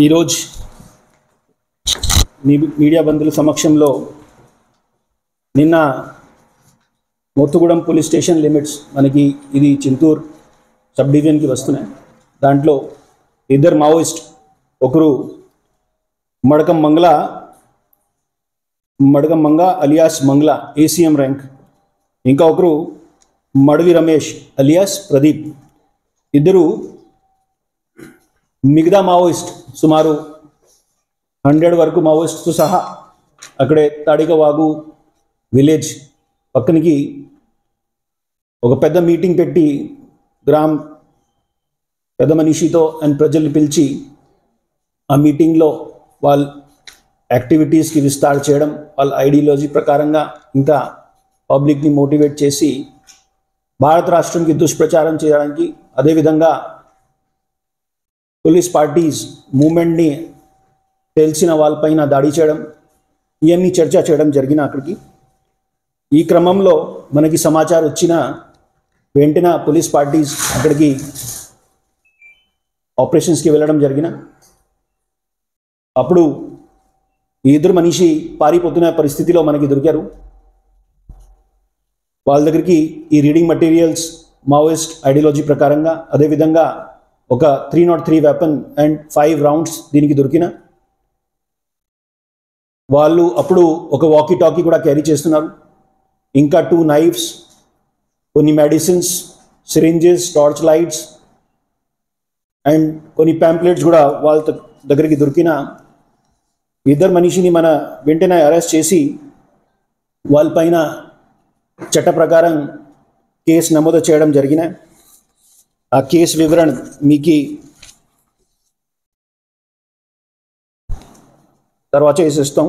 ఈరోజు మీడియా బంధువుల సమక్షంలో నిన్న మోతుగూడెం పోలీస్ స్టేషన్ లిమిట్స్ మనకి ఇది చింతూరు సబ్ డివిజన్కి వస్తున్నాయి. దాంట్లో ఇద్దరు మావోయిస్ట్, ఒకరు Madakam Manga alias Mangala ACM rank, ఇంకా ఒకరు మడవి రమేష్ అలియాస్ ప్రదీప్, ఇద్దరు మిగతా మావోయిస్ట్ సుమారు 100 వరకు మావోయిస్ట్తో సహా అక్కడే తాడికవాగు విలేజ్ పక్కనికి ఒక పెద్ద మీటింగ్ పెట్టి పెద్ద మనిషితో అండ్ ప్రజల్ని పిలిచి ఆ మీటింగ్లో వాళ్ళ యాక్టివిటీస్కి విస్తార చేయడం, వాళ్ళ ఐడియాలజీ ప్రకారంగా ఇంకా పబ్లిక్ని మోటివేట్ చేసి భారత రాష్ట్రంకి దుష్ప్రచారం చేయడానికి, అదేవిధంగా పోలీస్ పార్టీస్ మూమెంట్ని తెలిసిన వాళ్ళపైన దాడి చేయడం, ఇవన్నీ చర్చ చేయడం జరిగిన అక్కడికి. ఈ క్రమంలో మనకి సమాచారం వచ్చిన వెంటనే పోలీస్ పార్టీస్ అక్కడికి ఆపరేషన్స్కి వెళ్ళడం జరిగిన. అప్పుడు ఈ ఇద్దరు మనిషి పారిపోతున్న పరిస్థితిలో మనకి దొరికారు. వాళ్ళ దగ్గరికి ఈ రీడింగ్ మటీరియల్స్ మావోయిస్ట్ ఐడియాలజీ ప్రకారంగా, అదేవిధంగా ఒక 303 వెపన్ అండ్ 5 రౌండ్స్ దీనికి దొరికిన. వాళ్ళు అప్పుడు ఒక వాకీ టాకీ కూడా క్యారీ చేస్తున్నారు, ఇంకా 2 నైఫ్స్, కొన్ని medicines, syringes, torch lights and కొన్ని ప్యాంప్లెట్స్ కూడా వాళ్ళ దగ్గరికి దొరికిన. ఇద్దరు మనిషిని మన వెంటనే అరెస్ట్ చేసి వాళ్ళపైన చట్ట ప్రకారం కేసు నమోదు చేయడం జరిగిన. ఆ కేసు వివరణ మీకు తర్వాత చేసేస్తాం.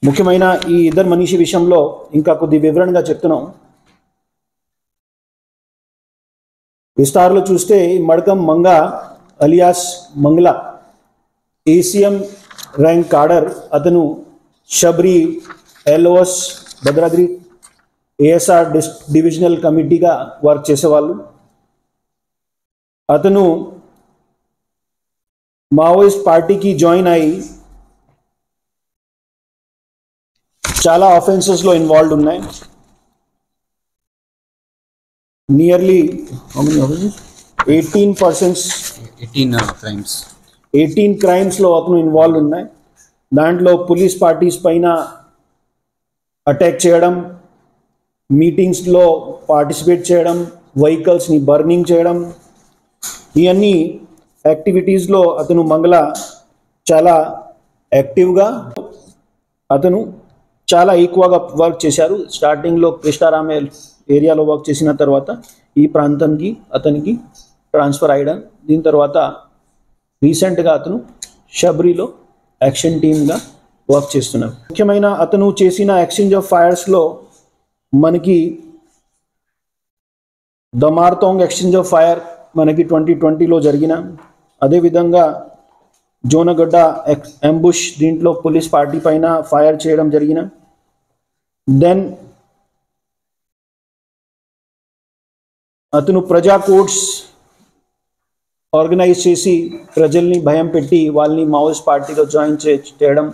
ముఖ్యమైన ఈ ఇద్దరు మనిషి విషయంలో ఇంకా కొద్ది వివరణగా చెప్తున్నాం. విస్తారంలో చూస్తే Madakam Manga alias Mangala ACM rank cadre, అతను Shabri LOS Bhadradri ASR divisional కమిటీగా వర్క్ చేసేవాళ్ళు. అతను మావోయిస్ట్ పార్టీకి జాయిన్ అయ్యి చాలా ఆఫెన్సెస్లో ఇన్వాల్వ్డ్ ఉన్నాయి. నియర్లీ 18 క్రైమ్స్లో అతను ఇన్వాల్వ్ ఉన్నాయి. దాంట్లో పోలీస్ పార్టీస్ పైన అటాక్ చేయడం, మీటింగ్స్లో పార్టిసిపేట్ చేయడం, వెహికల్స్ని బర్నింగ్ చేయడం, ఇవన్నీ యాక్టివిటీస్లో అతను మంగళ చాలా యాక్టివ్గా, అతను చాలా ఎక్కువగా వర్క్ చేశారు. స్టార్టింగ్లో కృష్ణారామ ఏరియాలో వర్క్ చేసిన తర్వాత ఈ ప్రాంతంకి అతనికి ట్రాన్స్ఫర్ అయ్యడం. దీని తర్వాత రీసెంట్గా అతను షబ్రిలో యాక్షన్ టీమ్గా వర్క్ చేస్తున్నారు. ముఖ్యమైన అతను చేసిన ఎక్స్చేంజ్ ఆఫ్ ఫైర్స్లో మనకి దమార్తోంగ్ ఎక్స్చేంజ్ ఆఫ్ ఫైర్ మనకి 2020లో జరిగిన, అదేవిధంగా జోనగడ్డ అంబుష్ దీంట్లో పోలీస్ పార్టీ పైన ఫైర్ చేయడం జరిగిన. దెన్ అతను ప్రజా కోర్ట్స్ ఆర్గనైజ్ చేసి ప్రజల్ని భయం పెట్టి వాళ్ళని మావోయిస్ట్ పార్టీలో జాయిన్ చేయడం,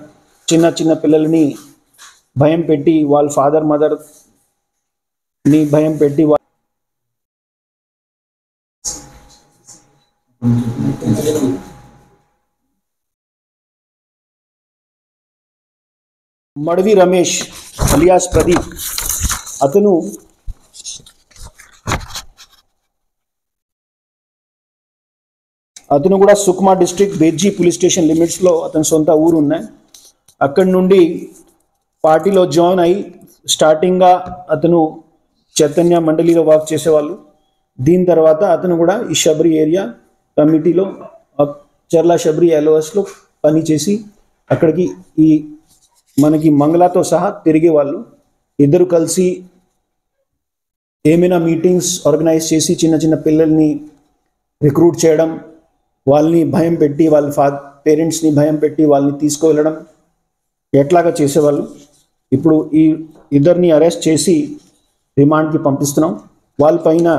చిన్న పిల్లల్ని భయం పెట్టి వాళ్ళ ఫాదర్ మదర్ని భయం పెట్టి మడవి రమేష్ అలియాస్ ప్రదీప్, అతను కూడా సుక్మా డిస్ట్రిక్ట్ బేజ్జీ పోలీస్ స్టేషన్ లిమిట్స్లో అతని సొంత ఊరు ఉన్నాయి. అక్కడి నుండి పార్టీలో జాయిన్ అయ్యి స్టార్టింగ్గా అతను చైతన్య మండలిలో వర్క్ చేసేవాళ్ళు. దీని తర్వాత అతను కూడా ఈ షబ్రి ఏరియా కమిటీలో చర్ల షబ్రి ఎల్ఓఎస్లో పనిచేసి అక్కడికి ఈ మనకి మంగళతో సహా తిరిగేవాళ్ళు. ఇద్దరు కలిసి ఏమైనా మీటింగ్స్ ఆర్గనైజ్ చేసి చిన్న పిల్లల్ని రిక్రూట్ చేయడం, వాళ్ళని భయం పెట్టి వాళ్ళ పేరెంట్స్ని భయం పెట్టి వాళ్ళని తీసుకువెళ్ళడం ఎట్లాగా చేసేవాళ్ళు. ఇప్పుడు ఈ ఇద్దరిని అరెస్ట్ చేసి రిమాండ్కి పంపిస్తున్నాం. వాళ్ళపైన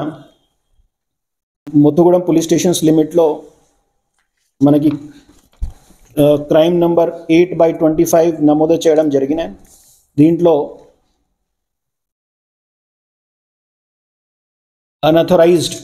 మోతుగూడెం పోలీస్ స్టేషన్స్ లిమిట్లో మనకి క్రైమ్ నంబర్ 8/25 నమోదు చేయడం జరిగినాయి. దీంట్లో unauthorized